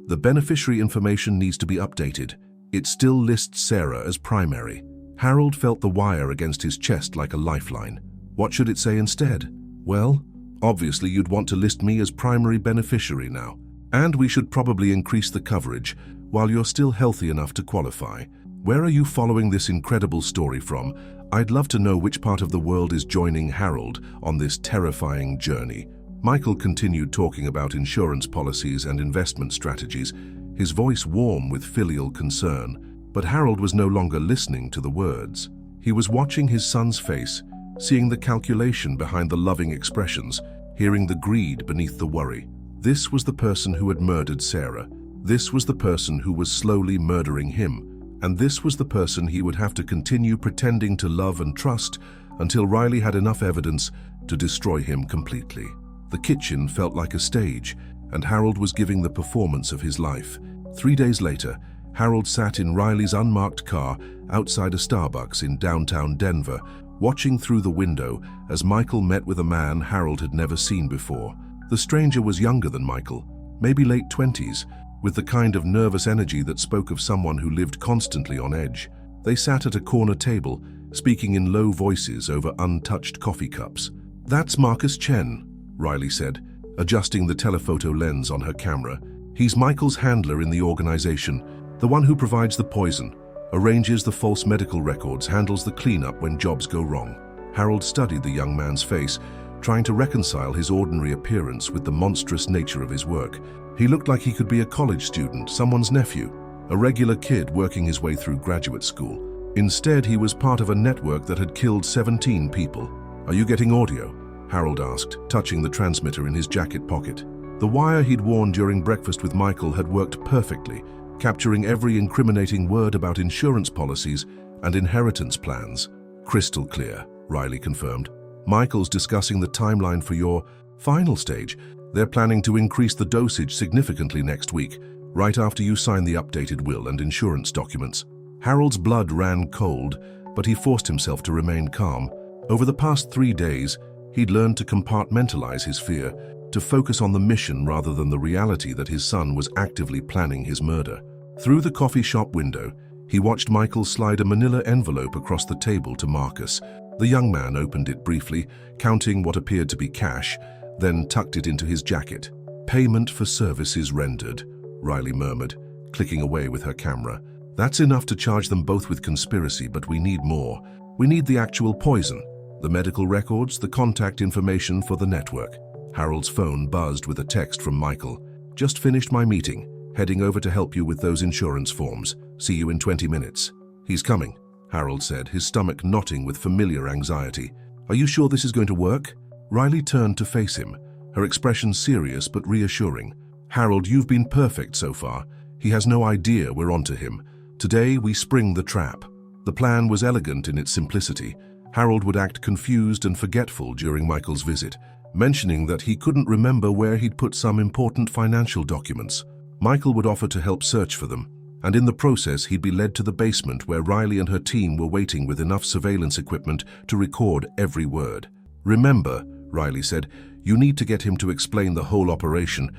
The beneficiary information needs to be updated. It still lists Sarah as primary." Harold felt the wire against his chest like a lifeline. What should it say instead? "Well, obviously you'd want to list me as primary beneficiary now. And we should probably increase the coverage while you're still healthy enough to qualify. Where are you following this incredible story from? I'd love to know which part of the world is joining Harold on this terrifying journey." Michael continued talking about insurance policies and investment strategies, his voice warm with filial concern. But Harold was no longer listening to the words. He was watching his son's face, seeing the calculation behind the loving expressions, hearing the greed beneath the worry. This was the person who had murdered Sarah. This was the person who was slowly murdering him. And this was the person he would have to continue pretending to love and trust until Riley had enough evidence to destroy him completely. The kitchen felt like a stage, and Harold was giving the performance of his life. 3 days later, Harold sat in Riley's unmarked car outside a Starbucks in downtown Denver, watching through the window as Michael met with a man Harold had never seen before. The stranger was younger than Michael, maybe late 20s, with the kind of nervous energy that spoke of someone who lived constantly on edge. They sat at a corner table, speaking in low voices over untouched coffee cups. "That's Marcus Chen," Riley said, adjusting the telephoto lens on her camera. "He's Michael's handler in the organization, the one who provides the poison, arranges the false medical records, handles the cleanup when jobs go wrong." Harold studied the young man's face, trying to reconcile his ordinary appearance with the monstrous nature of his work. He looked like he could be a college student, someone's nephew, a regular kid working his way through graduate school. Instead, he was part of a network that had killed 17 people. "Are you getting audio?" Harold asked, touching the transmitter in his jacket pocket. The wire he'd worn during breakfast with Michael had worked perfectly, capturing every incriminating word about insurance policies and inheritance plans. Crystal clear, Riley confirmed. Michael's discussing the timeline for your final stage. They're planning to increase the dosage significantly next week, right after you sign the updated will and insurance documents. Harold's blood ran cold, but he forced himself to remain calm. Over the past 3 days, he'd learned to compartmentalize his fear, to focus on the mission rather than the reality that his son was actively planning his murder. Through the coffee shop window, he watched Michael slide a manila envelope across the table to Marcus. The young man opened it briefly, counting what appeared to be cash, then tucked it into his jacket. "Payment for services rendered," Riley murmured, clicking away with her camera. "That's enough to charge them both with conspiracy, but we need more. We need the actual poison, the medical records, the contact information for the network." Harold's phone buzzed with a text from Michael. "Just finished my meeting. Heading over to help you with those insurance forms. See you in 20 minutes. "He's coming," Harold said, his stomach knotting with familiar anxiety. "Are you sure this is going to work?" Riley turned to face him, her expression serious but reassuring. "Harold, you've been perfect so far. He has no idea we're onto him. Today we spring the trap." The plan was elegant in its simplicity. Harold would act confused and forgetful during Michael's visit, mentioning that he couldn't remember where he'd put some important financial documents. Michael would offer to help search for them, and in the process he'd be led to the basement where Riley and her team were waiting with enough surveillance equipment to record every word. "Remember," Riley said, "you need to get him to explain the whole operation.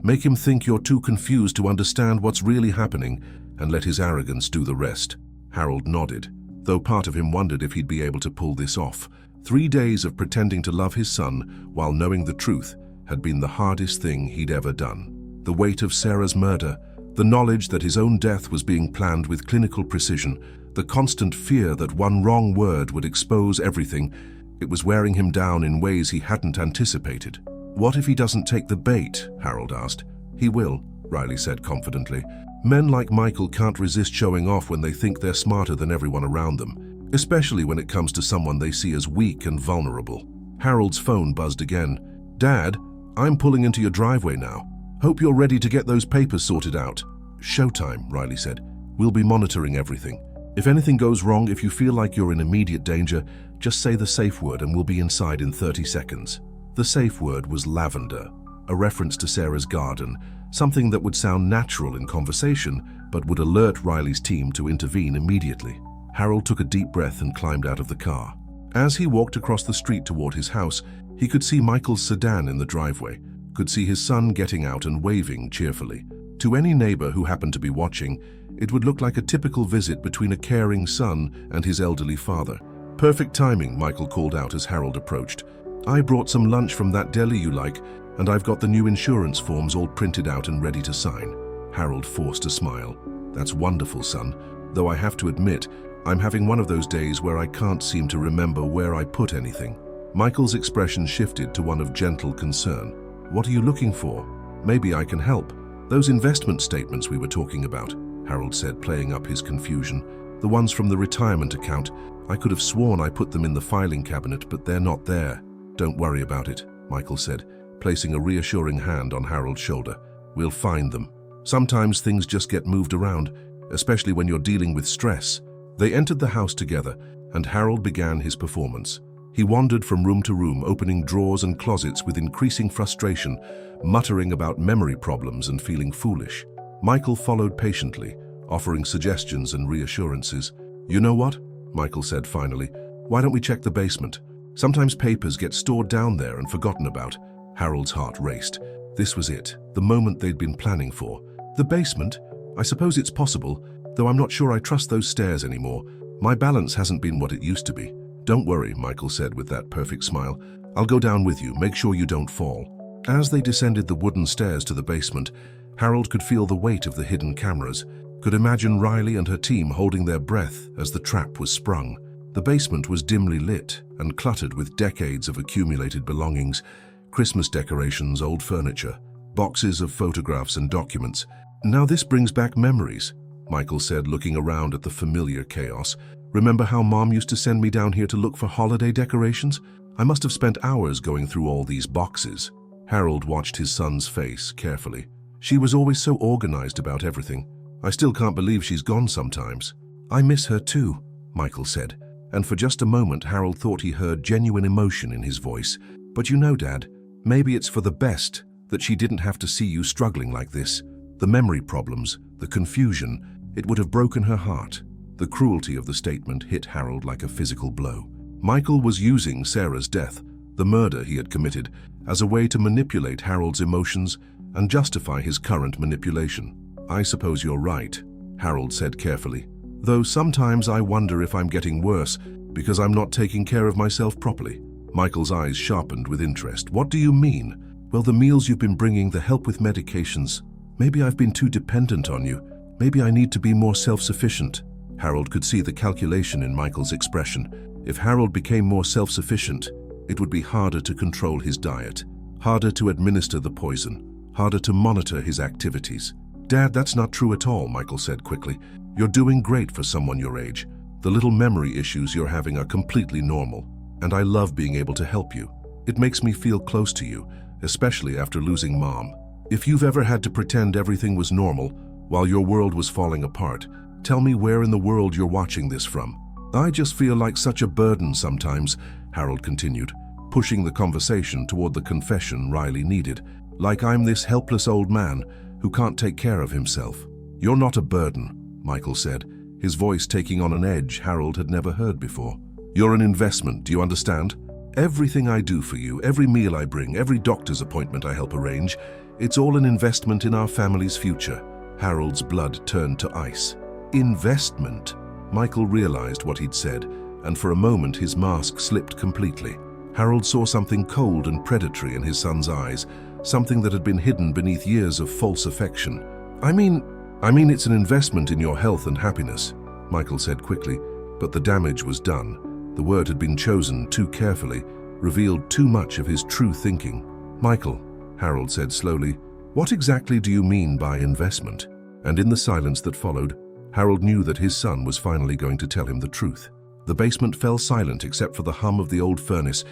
Make him think you're too confused to understand what's really happening, and let his arrogance do the rest." Harold nodded, though part of him wondered if he'd be able to pull this off. 3 days of pretending to love his son while knowing the truth had been the hardest thing he'd ever done. The weight of Sarah's murder, the knowledge that his own death was being planned with clinical precision, the constant fear that one wrong word would expose everything, it was wearing him down in ways he hadn't anticipated. "What if he doesn't take the bait?" Harold asked. "He will," Riley said confidently. "Men like Michael can't resist showing off when they think they're smarter than everyone around them, especially when it comes to someone they see as weak and vulnerable." Harold's phone buzzed again. "Dad, I'm pulling into your driveway now. Hope you're ready to get those papers sorted out." "Showtime," Riley said. "We'll be monitoring everything. If anything goes wrong, if you feel like you're in immediate danger, just say the safe word and we'll be inside in 30 seconds. The safe word was lavender, a reference to Sarah's garden, something that would sound natural in conversation, but would alert Riley's team to intervene immediately. Harold took a deep breath and climbed out of the car. As he walked across the street toward his house, he could see Michael's sedan in the driveway, could see his son getting out and waving cheerfully. To any neighbor who happened to be watching, it would look like a typical visit between a caring son and his elderly father. "Perfect timing," Michael called out as Harold approached. "I brought some lunch from that deli you like, and I've got the new insurance forms all printed out and ready to sign." Harold forced a smile. "That's wonderful, son, though I have to admit, I'm having one of those days where I can't seem to remember where I put anything." Michael's expression shifted to one of gentle concern. "What are you looking for? Maybe I can help." "Those investment statements we were talking about," Harold said, playing up his confusion. "The ones from the retirement account. I could have sworn I put them in the filing cabinet, but they're not there." "Don't worry about it," Michael said, placing a reassuring hand on Harold's shoulder. "We'll find them. Sometimes things just get moved around, especially when you're dealing with stress." They entered the house together, and Harold began his performance. He wandered from room to room, opening drawers and closets with increasing frustration, muttering about memory problems and feeling foolish. Michael followed patiently, offering suggestions and reassurances. "You know what?" Michael said finally. "Why don't we check the basement? Sometimes papers get stored down there and forgotten about." Harold's heart raced. This was it, the moment they'd been planning for. "The basement? I suppose it's possible, though I'm not sure I trust those stairs anymore. My balance hasn't been what it used to be." "Don't worry," Michael said with that perfect smile. "I'll go down with you, make sure you don't fall." As they descended the wooden stairs to the basement, Harold could feel the weight of the hidden cameras, could imagine Riley and her team holding their breath as the trap was sprung. The basement was dimly lit and cluttered with decades of accumulated belongings, Christmas decorations, old furniture, boxes of photographs and documents. "Now this brings back memories," Michael said, looking around at the familiar chaos. "Remember how Mom used to send me down here to look for holiday decorations? I must have spent hours going through all these boxes." Harold watched his son's face carefully. She was always so organized about everything. I still can't believe she's gone sometimes. I miss her too, Michael said, and for just a moment Harold thought he heard genuine emotion in his voice. But you know, Dad, maybe it's for the best that she didn't have to see you struggling like this. The memory problems, the confusion, it would have broken her heart. The cruelty of the statement hit Harold like a physical blow. Michael was using Sarah's death, the murder he had committed, as a way to manipulate Harold's emotions and justify his current manipulation. I suppose you're right, Harold said carefully. Though sometimes I wonder if I'm getting worse because I'm not taking care of myself properly. Michael's eyes sharpened with interest. What do you mean? Well, the meals you've been bringing, the help with medications. Maybe I've been too dependent on you. Maybe I need to be more self-sufficient. Harold could see the calculation in Michael's expression. If Harold became more self-sufficient, it would be harder to control his diet, harder to administer the poison, harder to monitor his activities. Dad, that's not true at all, Michael said quickly. You're doing great for someone your age. The little memory issues you're having are completely normal, and I love being able to help you. It makes me feel close to you, especially after losing Mom. If you've ever had to pretend everything was normal while your world was falling apart, tell me where in the world you're watching this from. I just feel like such a burden sometimes, Harold continued, pushing the conversation toward the confession Riley needed, like I'm this helpless old man who can't take care of himself. You're not a burden, Michael said, his voice taking on an edge Harold had never heard before. You're an investment, do you understand? Everything I do for you, every meal I bring, every doctor's appointment I help arrange, it's all an investment in our family's future. Harold's blood turned to ice. Investment? Michael realized what he'd said, and for a moment his mask slipped completely. Harold saw something cold and predatory in his son's eyes, something that had been hidden beneath years of false affection. I mean it's an investment in your health and happiness, Michael said quickly, but the damage was done. The word had been chosen too carefully, revealed too much of his true thinking. Michael, Harold said slowly, what exactly do you mean by investment? And in the silence that followed, Harold knew that his son was finally going to tell him the truth. The basement fell silent except for the hum of the old furnace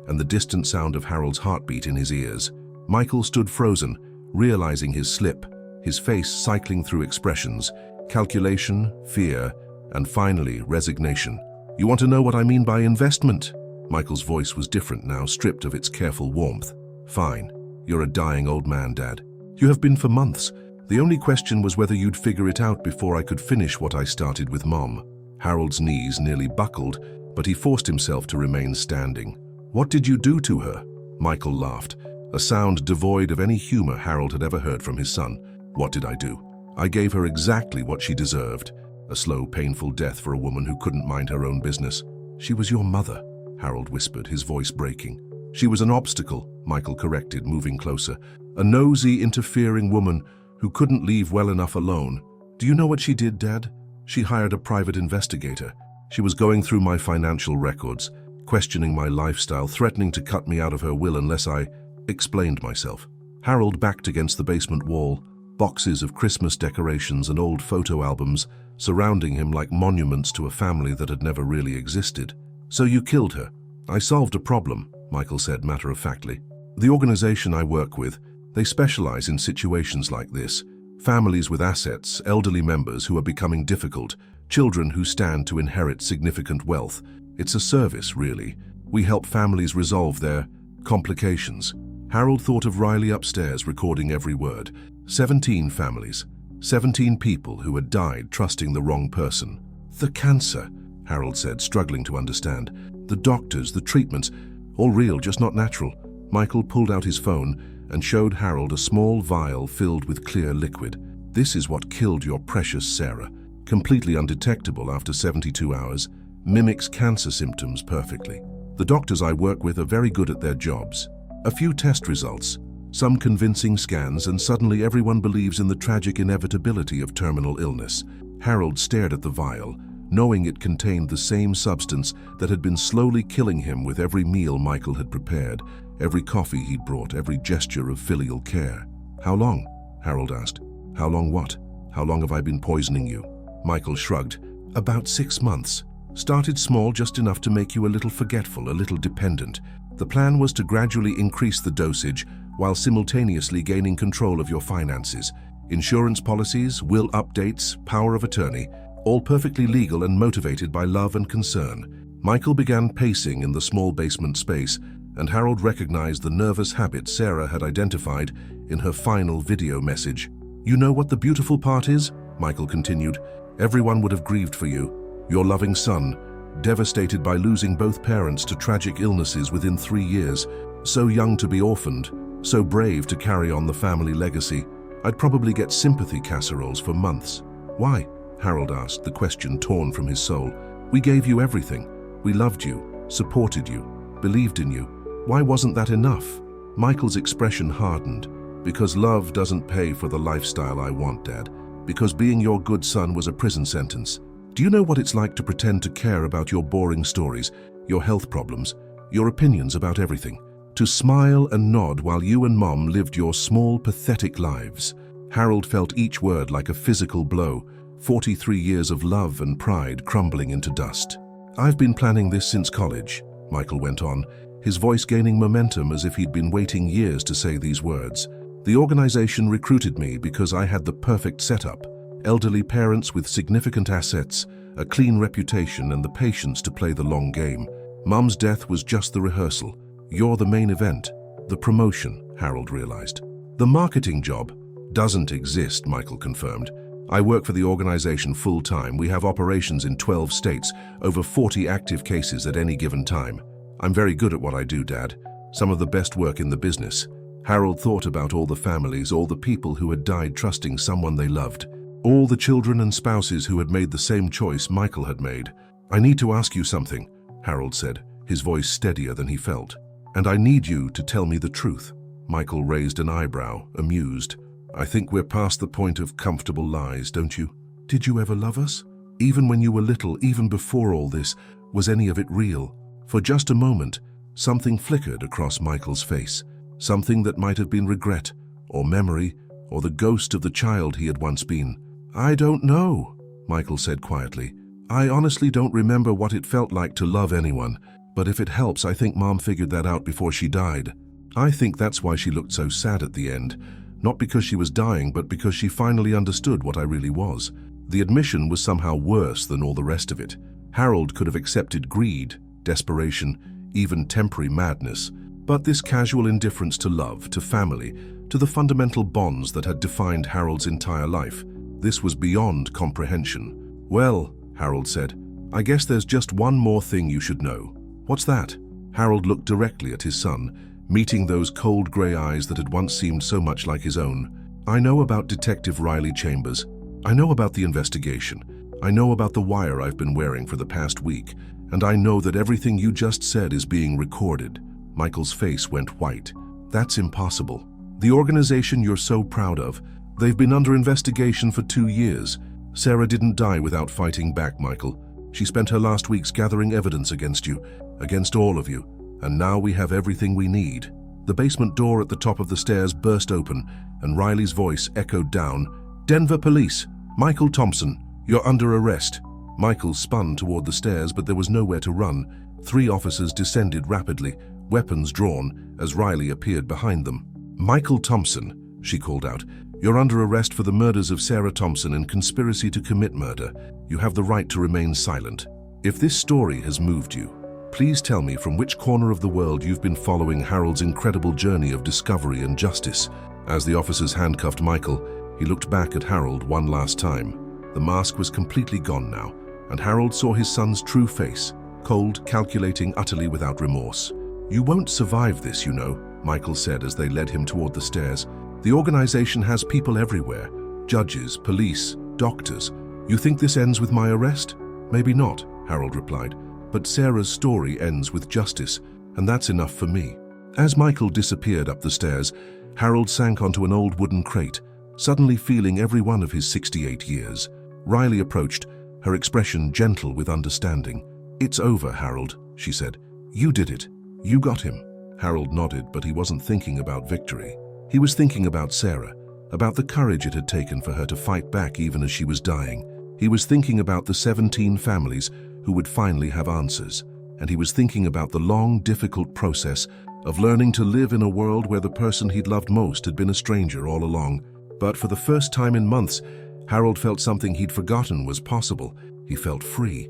and the distant sound of Harold's heartbeat in his ears. Michael stood frozen, realizing his slip, his face cycling through expressions, calculation, fear, and finally resignation. You want to know what I mean by investment? Michael's voice was different now, stripped of its careful warmth. Fine. You're a dying old man, Dad. You have been for months. The only question was whether you'd figure it out before I could finish what I started with Mom. Harold's knees nearly buckled, but he forced himself to remain standing. What did you do to her? Michael laughed, a sound devoid of any humor Harold had ever heard from his son. What did I do? I gave her exactly what she deserved. A slow, painful death for a woman who couldn't mind her own business. She was your mother, Harold whispered, his voice breaking. She was an obstacle, Michael corrected, moving closer. A nosy, interfering woman who couldn't leave well enough alone. Do you know what she did, Dad? She hired a private investigator. She was going through my financial records, questioning my lifestyle, threatening to cut me out of her will unless I explained myself. Harold backed against the basement wall, boxes of Christmas decorations and old photo albums surrounding him like monuments to a family that had never really existed. So you killed her. I solved a problem, Michael said matter-of-factly. The organization I work with, they specialize in situations like this. Families with assets, elderly members who are becoming difficult, children who stand to inherit significant wealth. It's a service, really. We help families resolve their complications. Harold thought of Riley upstairs recording every word. 17 families, 17 people who had died trusting the wrong person. The cancer, Harold said, struggling to understand. The doctors, the treatments, all real, just not natural. Michael pulled out his phone and showed Harold a small vial filled with clear liquid. This is what killed your precious Sarah. Completely undetectable after 72 hours, mimics cancer symptoms perfectly. The doctors I work with are very good at their jobs. A few test results, some convincing scans, and suddenly everyone believes in the tragic inevitability of terminal illness. Harold stared at the vial, knowing it contained the same substance that had been slowly killing him with every meal Michael had prepared, every coffee he'd brought, every gesture of filial care. How long? Harold asked. How long what? How long have I been poisoning you? Michael shrugged. About 6 months. Started small, just enough to make you a little forgetful, a little dependent. The plan was to gradually increase the dosage, while simultaneously gaining control of your finances. Insurance policies, will updates, power of attorney, all perfectly legal and motivated by love and concern. Michael began pacing in the small basement space, and Harold recognized the nervous habit Sarah had identified in her final video message. "You know what the beautiful part is?" Michael continued. "Everyone would have grieved for you. Your loving son, devastated by losing both parents to tragic illnesses within 3 years, so young to be orphaned, so brave to carry on the family legacy. I'd probably get sympathy casseroles for months." "Why?" Harold asked, the question torn from his soul. "We gave you everything. We loved you, supported you, believed in you. Why wasn't that enough?" Michael's expression hardened. "Because love doesn't pay for the lifestyle I want, Dad. Because being your good son was a prison sentence. Do you know what it's like to pretend to care about your boring stories, your health problems, your opinions about everything? To smile and nod while you and Mom lived your small, pathetic lives?" Harold felt each word like a physical blow, 43 years of love and pride crumbling into dust. "I've been planning this since college," Michael went on, his voice gaining momentum as if he'd been waiting years to say these words. "The organization recruited me because I had the perfect setup. Elderly parents with significant assets, a clean reputation, and the patience to play the long game. Mum's death was just the rehearsal. You're the main event, the promotion," Harold realized. "The marketing job doesn't exist," Michael confirmed. "I work for the organization full-time. We have operations in 12 states, over 40 active cases at any given time. I'm very good at what I do, Dad. Some of the best work in the business." Harold thought about all the families, all the people who had died trusting someone they loved. All the children and spouses who had made the same choice Michael had made. "I need to ask you something," Harold said, his voice steadier than he felt. "And I need you to tell me the truth." Michael raised an eyebrow, amused. "I think we're past the point of comfortable lies, don't you? Did you ever love us? Even when you were little, even before all this, was any of it real?" For just a moment, something flickered across Michael's face. Something that might have been regret, or memory, or the ghost of the child he had once been. "I don't know," Michael said quietly. "I honestly don't remember what it felt like to love anyone, but if it helps, I think Mom figured that out before she died. I think that's why she looked so sad at the end, not because she was dying, but because she finally understood what I really was. The admission was somehow worse than all the rest of it. Harold could have accepted greed, desperation, even temporary madness, but this casual indifference to love, to family, to the fundamental bonds that had defined Harold's entire life, this was beyond comprehension. "Well," Harold said, "I guess there's just one more thing you should know." "What's that?" Harold looked directly at his son, meeting those cold grey eyes that had once seemed so much like his own. "I know about Detective Riley Chambers. I know about the investigation. I know about the wire I've been wearing for the past week, and I know that everything you just said is being recorded." Michael's face went white. "That's impossible. The organization you're so proud of, they've been under investigation for 2 years. Sarah didn't die without fighting back, Michael. She spent her last weeks gathering evidence against you, against all of you, and now we have everything we need." The basement door at the top of the stairs burst open, and Riley's voice echoed down. "Denver Police, Michael Thompson, you're under arrest." Michael spun toward the stairs, but there was nowhere to run. 3 officers descended rapidly, weapons drawn, as Riley appeared behind them. "Michael Thompson," she called out, "you're under arrest for the murders of Sarah Thompson and conspiracy to commit murder. You have the right to remain silent. If this story has moved you, please tell me from which corner of the world you've been following Harold's incredible journey of discovery and justice." As the officers handcuffed Michael, he looked back at Harold one last time. The mask was completely gone now, and Harold saw his son's true face, cold, calculating, utterly without remorse. "You won't survive this, you know," Michael said as they led him toward the stairs. "The organization has people everywhere, judges, police, doctors. You think this ends with my arrest? Maybe not," Harold replied, "but Sarah's story ends with justice, and that's enough for me." As Michael disappeared up the stairs, Harold sank onto an old wooden crate, suddenly feeling every one of his 68 years. Riley approached, her expression gentle with understanding. "It's over, Harold," she said. "You did it. You got him." Harold nodded, but he wasn't thinking about victory. He was thinking about Sarah, about the courage it had taken for her to fight back even as she was dying. He was thinking about the 17 families who would finally have answers. and he was thinking about the long, difficult process of learning to live in a world where the person he'd loved most had been a stranger all along. But for the first time in months, Harold felt something he'd forgotten was possible. He felt free.